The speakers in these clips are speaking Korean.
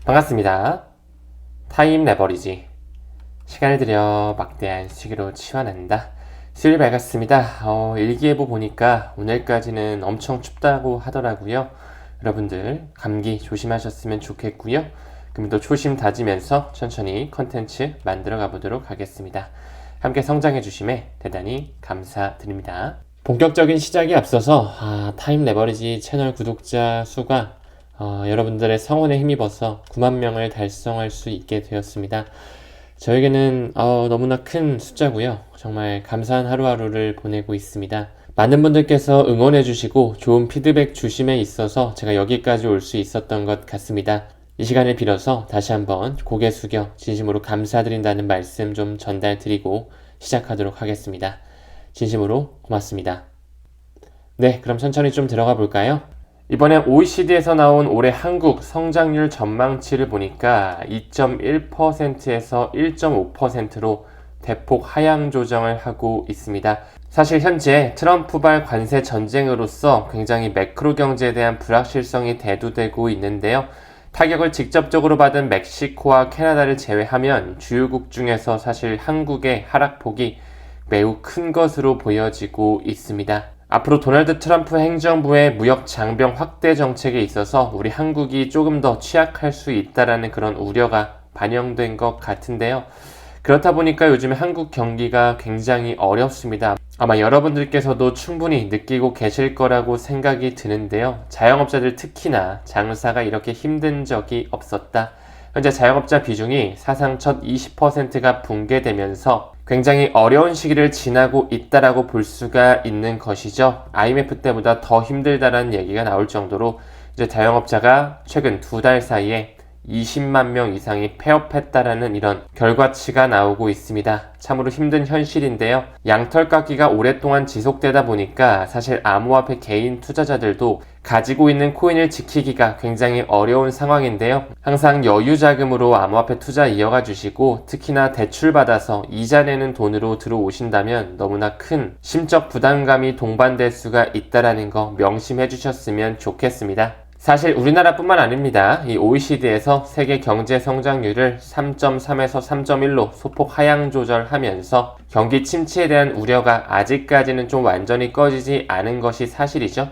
반갑습니다. 타임 레버리지. 시간을 들여 막대한 시기로 치환한다. 수요일 밝았습니다. 일기예보 보니까 오늘까지는 엄청 춥다고 하더라고요. 여러분들 감기 조심하셨으면 좋겠고요. 그럼 또 초심 다지면서 천천히 컨텐츠 만들어 가보도록 하겠습니다. 함께 성장해 주심에 대단히 감사드립니다. 본격적인 시작에 앞서서 타임 레버리지 채널 구독자 수가 여러분들의 성원에 힘입어서 9만 명을 달성할 수 있게 되었습니다. 저에게는 너무나 큰 숫자고요. 정말 감사한 하루하루를 보내고 있습니다. 많은 분들께서 응원해 주시고 좋은 피드백 주심에 있어서 제가 여기까지 올 수 있었던 것 같습니다. 이 시간을 빌어서 다시 한번 고개 숙여 진심으로 감사드린다는 말씀 좀 전달드리고 시작하도록 하겠습니다. 진심으로 고맙습니다. 네, 그럼 천천히 좀 들어가 볼까요? 이번에 OECD에서 나온 올해 한국 성장률 전망치를 보니까 2.1%에서 1.5%로 대폭 하향 조정을 하고 있습니다. 사실 현재 트럼프발 관세 전쟁으로서 굉장히 매크로 경제에 대한 불확실성이 대두되고 있는데요. 타격을 직접적으로 받은 멕시코와 캐나다를 제외하면 주요국 중에서 사실 한국의 하락폭이 매우 큰 것으로 보여지고 있습니다. 앞으로 도널드 트럼프 행정부의 무역 장벽 확대 정책에 있어서 우리 한국이 조금 더 취약할 수 있다라는 그런 우려가 반영된 것 같은데요. 그렇다 보니까 요즘에 한국 경기가 굉장히 어렵습니다. 아마 여러분들께서도 충분히 느끼고 계실 거라고 생각이 드는데요. 자영업자들 특히나 장사가 이렇게 힘든 적이 없었다. 현재 자영업자 비중이 사상 첫 20%가 붕괴되면서 굉장히 어려운 시기를 지나고 있다라고 볼 수가 있는 것이죠. IMF 때보다 더 힘들다라는 얘기가 나올 정도로 이제 자영업자가 최근 2달 사이에 20만 명 이상이 폐업했다라는 이런 결과치가 나오고 있습니다. 참으로 힘든 현실인데요. 양털 깎기가 오랫동안 지속되다 보니까 사실 암호화폐 개인 투자자들도 가지고 있는 코인을 지키기가 굉장히 어려운 상황인데요. 항상 여유 자금으로 암호화폐 투자 이어가 주시고 특히나 대출받아서 이자 내는 돈으로 들어오신다면 너무나 큰 심적 부담감이 동반될 수가 있다는 거 명심해 주셨으면 좋겠습니다. 사실 우리나라뿐만 아닙니다. 이 OECD에서 세계 경제 성장률을 3.3에서 3.1로 소폭 하향 조절하면서 경기 침체에 대한 우려가 아직까지는 좀 완전히 꺼지지 않은 것이 사실이죠.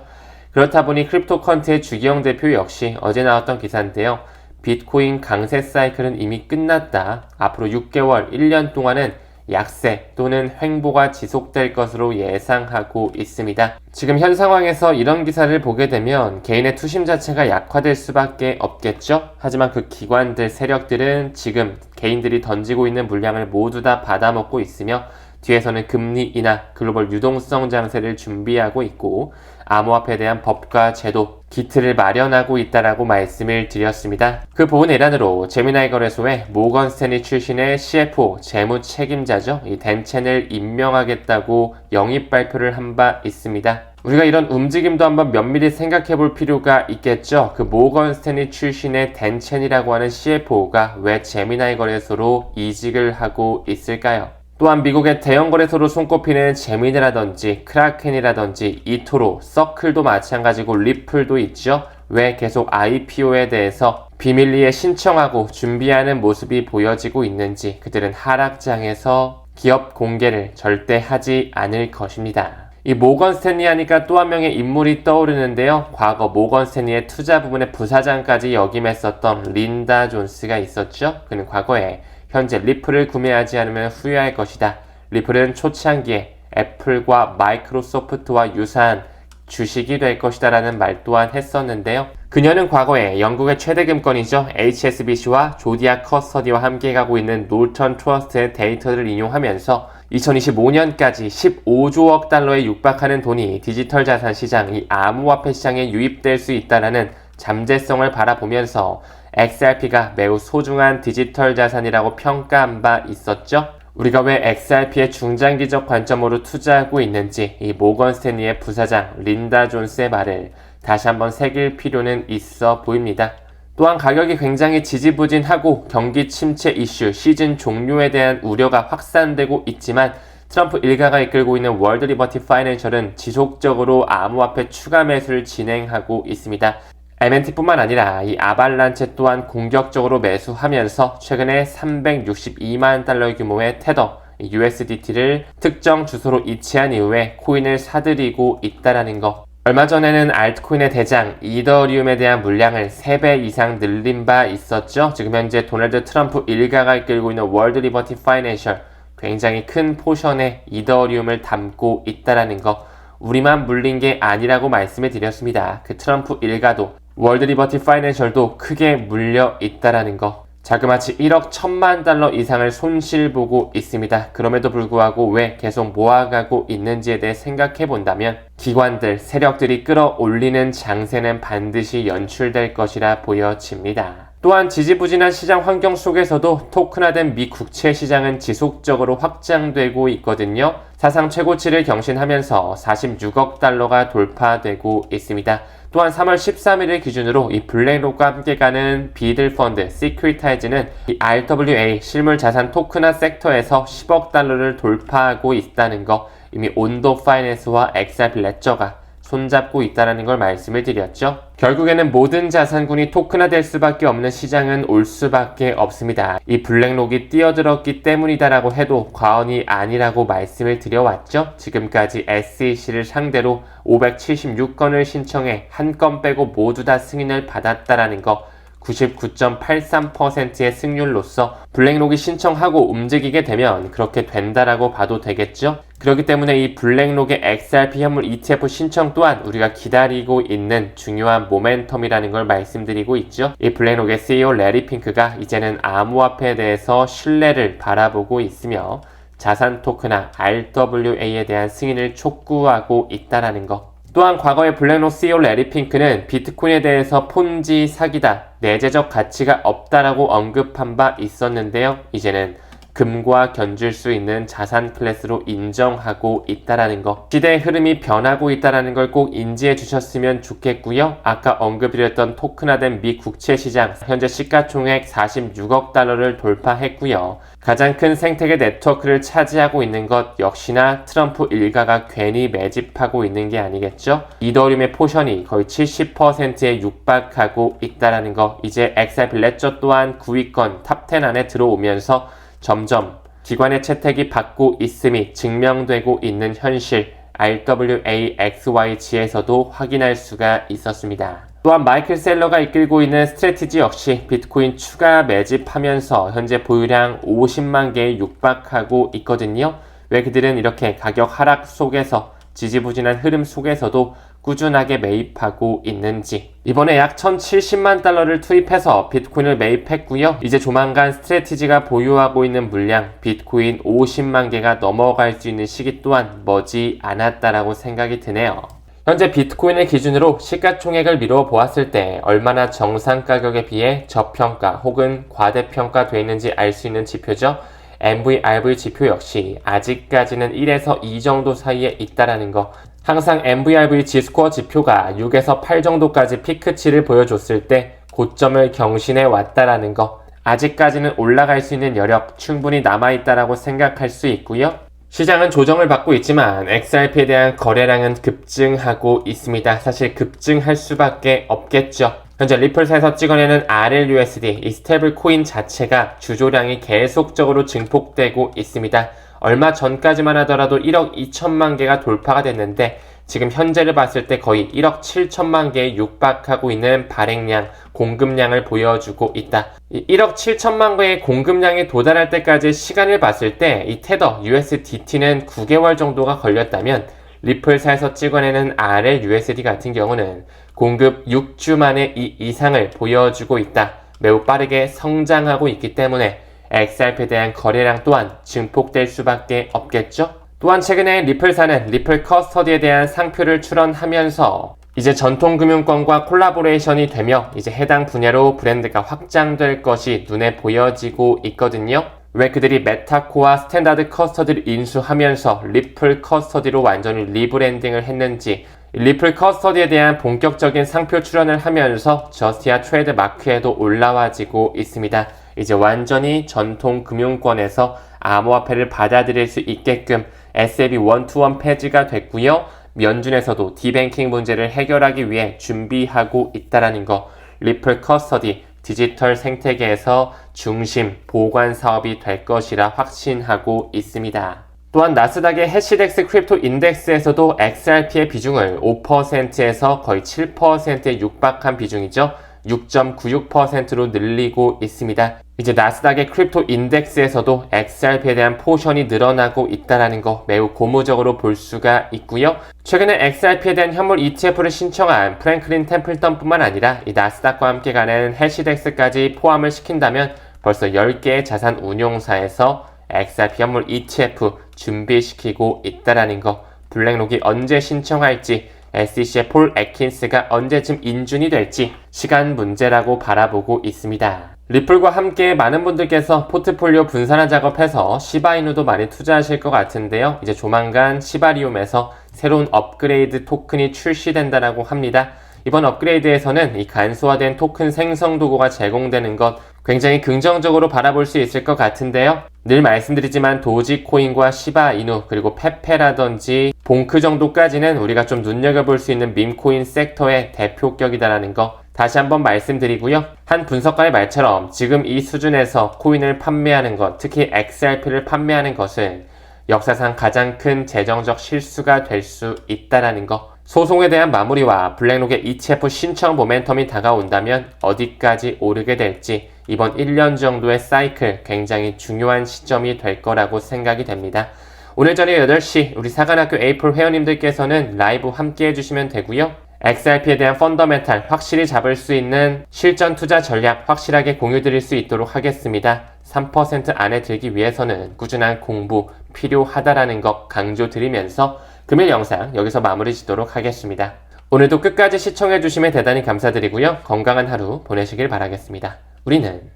그렇다 보니 크립토컨트의 주기영 대표 역시 어제 나왔던 기사인데요. 비트코인 강세 사이클은 이미 끝났다. 앞으로 6개월, 1년 동안은 약세 또는 횡보가 지속될 것으로 예상하고 있습니다. 지금 현 상황에서 이런 기사를 보게 되면 개인의 투심 자체가 약화될 수밖에 없겠죠. 하지만 그 기관들, 세력들은 지금 개인들이 던지고 있는 물량을 모두 다 받아먹고 있으며 뒤에서는 금리 인하, 글로벌 유동성 장세를 준비하고 있고 암호화폐에 대한 법과 제도, 기틀을 마련하고 있다라고 말씀을 드렸습니다. 그 부분 일환으로 제미나이 거래소에 모건 스탠리 출신의 CFO, 재무 책임자죠. 이 댄첸을 임명하겠다고 영입 발표를 한 바 있습니다. 우리가 이런 움직임도 한번 면밀히 생각해 볼 필요가 있겠죠. 그 모건 스탠리 출신의 댄첸이라고 하는 CFO가 왜 제미나이 거래소로 이직을 하고 있을까요? 또한 미국의 대형 거래소로 손꼽히는 제미네라든지 크라켄이라든지 이토로, 서클도 마찬가지고 리플도 있죠. 왜 계속 IPO에 대해서 비밀리에 신청하고 준비하는 모습이 보여지고 있는지 그들은 하락장에서 기업 공개를 절대 하지 않을 것입니다. 이 모건 스탠리 하니까 또 한 명의 인물이 떠오르는데요. 과거 모건 스탠리의 투자 부문의 부사장까지 역임했었던 린다 존스가 있었죠. 그는 과거에 현재 리플을 구매하지 않으면 후회할 것이다. 리플은 초창기에 애플과 마이크로소프트와 유사한 주식이 될 것이다 라는 말 또한 했었는데요. 그녀는 과거에 영국의 최대 금권이죠. HSBC와 조디아 커스터디와 함께 가고 있는 놀턴 트러스트의 데이터를 인용하면서 2025년까지 15조억 달러에 육박하는 돈이 디지털 자산 시장, 이 암호화폐 시장에 유입될 수 있다는 잠재성을 바라보면서 XRP가 매우 소중한 디지털 자산이라고 평가한 바 있었죠. 우리가 왜 XRP의 중장기적 관점으로 투자하고 있는지 이 모건 스탠리의 부사장 린다 존스의 말을 다시 한번 새길 필요는 있어 보입니다. 또한 가격이 굉장히 지지부진하고 경기 침체 이슈, 시즌 종료에 대한 우려가 확산되고 있지만 트럼프 일가가 이끌고 있는 월드 리버티 파이낸셜은 지속적으로 암호화폐 추가 매수를 진행하고 있습니다. MNT뿐만 아니라 이 아발란체 또한 공격적으로 매수하면서 최근에 362만 달러 규모의 테더 USDT를 특정 주소로 이체한 이후에 코인을 사들이고 있다라는 거. 얼마 전에는 알트코인의 대장 이더리움에 대한 물량을 3배 이상 늘린 바 있었죠. 지금 현재 도널드 트럼프 일가가 이끌고 있는 월드 리버티 파이낸셜 굉장히 큰 포션의 이더리움을 담고 있다라는 거. 우리만 물린 게 아니라고 말씀을 드렸습니다. 그 트럼프 일가도 월드 리버티 파이낸셜도 크게 물려 있다라는 거. 자그마치 1억 1천만 달러 이상을 손실보고 있습니다. 그럼에도 불구하고 왜 계속 모아가고 있는지에 대해 생각해 본다면 기관들, 세력들이 끌어올리는 장세는 반드시 연출될 것이라 보여집니다. 또한 지지부진한 시장 환경 속에서도 토큰화된 미 국채 시장은 지속적으로 확장되고 있거든요. 사상 최고치를 경신하면서 46억 달러가 돌파되고 있습니다. 또한 3월 13일을 기준으로 이 블랙록과 함께 가는 비들 펀드 시큐리타이즈는 이 RWA 실물 자산 토큰화 섹터에서 10억 달러를 돌파하고 있다는 거, 이미 온도 파이낸스와 XRP 레저가 손잡고 있다는 걸 말씀을 드렸죠. 결국에는 모든 자산군이 토큰화될 수밖에 없는 시장은 올 수밖에 없습니다. 이 블랙록이 뛰어들었기 때문이다라고 해도 과언이 아니라고 말씀을 드려왔죠. 지금까지 SEC를 상대로 576건을 신청해 한 건 빼고 모두 다 승인을 받았다라는 거, 99.83%의 승률로서 블랙록이 신청하고 움직이게 되면 그렇게 된다라고 봐도 되겠죠. 그렇기 때문에 이 블랙록의 XRP 현물 ETF 신청 또한 우리가 기다리고 있는 중요한 모멘텀이라는 걸 말씀드리고 있죠. 이 블랙록의 CEO 레리 핑크가 이제는 암호화폐에 대해서 신뢰를 바라보고 있으며 자산 토큰화 RWA에 대한 승인을 촉구하고 있다라는 거. 또한 과거에 블랙록 CEO 레리 핑크는 비트코인에 대해서 폰지 사기다, 내재적 가치가 없다라고 언급한 바 있었는데요. 이제는 금과 견줄 수 있는 자산 클래스로 인정하고 있다라는 거. 시대의 흐름이 변하고 있다라는 걸 꼭 인지해 주셨으면 좋겠고요. 아까 언급드렸던 토큰화된 미 국채 시장 현재 시가총액 46억 달러를 돌파했고요. 가장 큰 생태계 네트워크를 차지하고 있는 것 역시나 트럼프 일가가 괜히 매집하고 있는 게 아니겠죠. 이더리움의 포션이 거의 70%에 육박하고 있다라는 거. 이제 XRP 레저 또한 9위권 탑10 안에 들어오면서 점점 기관의 채택이 받고 있음이 증명되고 있는 현실, RWAXYG에서도 확인할 수가 있었습니다. 또한 마이클 셀러가 이끌고 있는 스트래티지 역시 비트코인 추가 매집하면서 현재 보유량 50만 개에 육박하고 있거든요. 왜 그들은 이렇게 가격 하락 속에서 지지부진한 흐름 속에서도 꾸준하게 매입하고 있는지. 이번에 약 1070만 달러를 투입해서 비트코인을 매입했고요. 이제 조만간 스트래티지가 보유하고 있는 물량 비트코인 50만 개가 넘어갈 수 있는 시기 또한 머지 않았다라고 생각이 드네요. 현재 비트코인을 기준으로 시가총액을 미뤄 보았을 때 얼마나 정상 가격에 비해 저평가 혹은 과대평가되어 있는지 알 수 있는 지표죠. MVRV 지표 역시 아직까지는 1에서 2 정도 사이에 있다라는 거. 항상 MVRV G스코어 지표가 6에서 8 정도까지 피크치를 보여줬을 때 고점을 경신해 왔다라는 거. 아직까지는 올라갈 수 있는 여력 충분히 남아있다라고 생각할 수 있고요. 시장은 조정을 받고 있지만 XRP에 대한 거래량은 급증하고 있습니다. 사실 급증할 수밖에 없겠죠. 현재 리플사에서 찍어내는 RLUSD, 이 스테이블 코인 자체가 주조량이 계속적으로 증폭되고 있습니다. 얼마 전까지만 하더라도 1억 2천만 개가 돌파가 됐는데 지금 현재를 봤을 때 거의 1억 7천만 개에 육박하고 있는 발행량, 공급량을 보여주고 있다. 이 1억 7천만 개의 공급량에 도달할 때까지 시간을 봤을 때 이 테더 USDT는 9개월 정도가 걸렸다면 리플사에서 찍어내는 RLUSD 같은 경우는 공급 6주 만에 이 이상을 보여주고 있다. 매우 빠르게 성장하고 있기 때문에 XRP에 대한 거래량 또한 증폭될 수밖에 없겠죠. 또한 최근에 리플사는 리플 커스터디에 대한 상표를 출원하면서 이제 전통금융권과 콜라보레이션이 되며 이제 해당 분야로 브랜드가 확장될 것이 눈에 보여지고 있거든요. 왜 그들이 메타코와 스탠다드 커스터디를 인수하면서 리플 커스터디로 완전히 리브랜딩을 했는지, 리플 커스터디에 대한 본격적인 상표 출원을 하면서 저스티아 트레이드 마크에도 올라와지고 있습니다. 이제 완전히 전통 금융권에서 암호화폐를 받아들일 수 있게끔 SAB 1-to-1 폐지가 됐고요. 연준에서도 디뱅킹 문제를 해결하기 위해 준비하고 있다라는 거, 리플 커스터디, 디지털 생태계에서 중심 보관 사업이 될 것이라 확신하고 있습니다. 또한 나스닥의 해시덱스 크립토 인덱스에서도 XRP의 비중을 5%에서 거의 7%에 육박한 비중이죠. 6.96%로 늘리고 있습니다. 이제 나스닥의 크립토 인덱스에서도 XRP에 대한 포션이 늘어나고 있다는 거 매우 고무적으로 볼 수가 있고요. 최근에 XRP에 대한 현물 ETF를 신청한 프랭클린 템플턴뿐만 아니라 이 나스닥과 함께 가는 해시덱스까지 포함을 시킨다면 벌써 10개의 자산 운용사에서 XRP 현물 ETF 준비시키고 있다는 거, 블랙록이 언제 신청할지, SEC의 폴 애킨스가 언제쯤 인준이 될지 시간 문제라고 바라보고 있습니다. 리플과 함께 많은 분들께서 포트폴리오 분산화 작업해서 시바이누도 많이 투자하실 것 같은데요. 이제 조만간 시바리움에서 새로운 업그레이드 토큰이 출시된다라고 합니다. 이번 업그레이드에서는 이 간소화된 토큰 생성 도구가 제공되는 것 굉장히 긍정적으로 바라볼 수 있을 것 같은데요. 늘 말씀드리지만 도지코인과 시바이누 그리고 페페라든지 봉크 정도까지는 우리가 좀 눈여겨볼 수 있는 밈코인 섹터의 대표격이다라는 거 다시 한번 말씀드리고요. 한 분석가의 말처럼 지금 이 수준에서 코인을 판매하는 것, 특히 XRP를 판매하는 것은 역사상 가장 큰 재정적 실수가 될 수 있다라는 거. 소송에 대한 마무리와 블랙록의 ETF 신청 모멘텀이 다가온다면 어디까지 오르게 될지 이번 1년 정도의 사이클 굉장히 중요한 시점이 될 거라고 생각이 됩니다. 오늘 저녁 8시 우리 사관학교 에이플 회원님들께서는 라이브 함께 해주시면 되고요. XRP에 대한 펀더멘탈 확실히 잡을 수 있는 실전 투자 전략 확실하게 공유드릴 수 있도록 하겠습니다. 3% 안에 들기 위해서는 꾸준한 공부 필요하다라는 것 강조드리면서 금일 영상 여기서 마무리 짓도록 하겠습니다. 오늘도 끝까지 시청해주시면 대단히 감사드리고요. 건강한 하루 보내시길 바라겠습니다. 우리는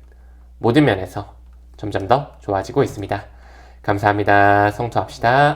모든 면에서 점점 더 좋아지고 있습니다. 감사합니다. 성투합시다.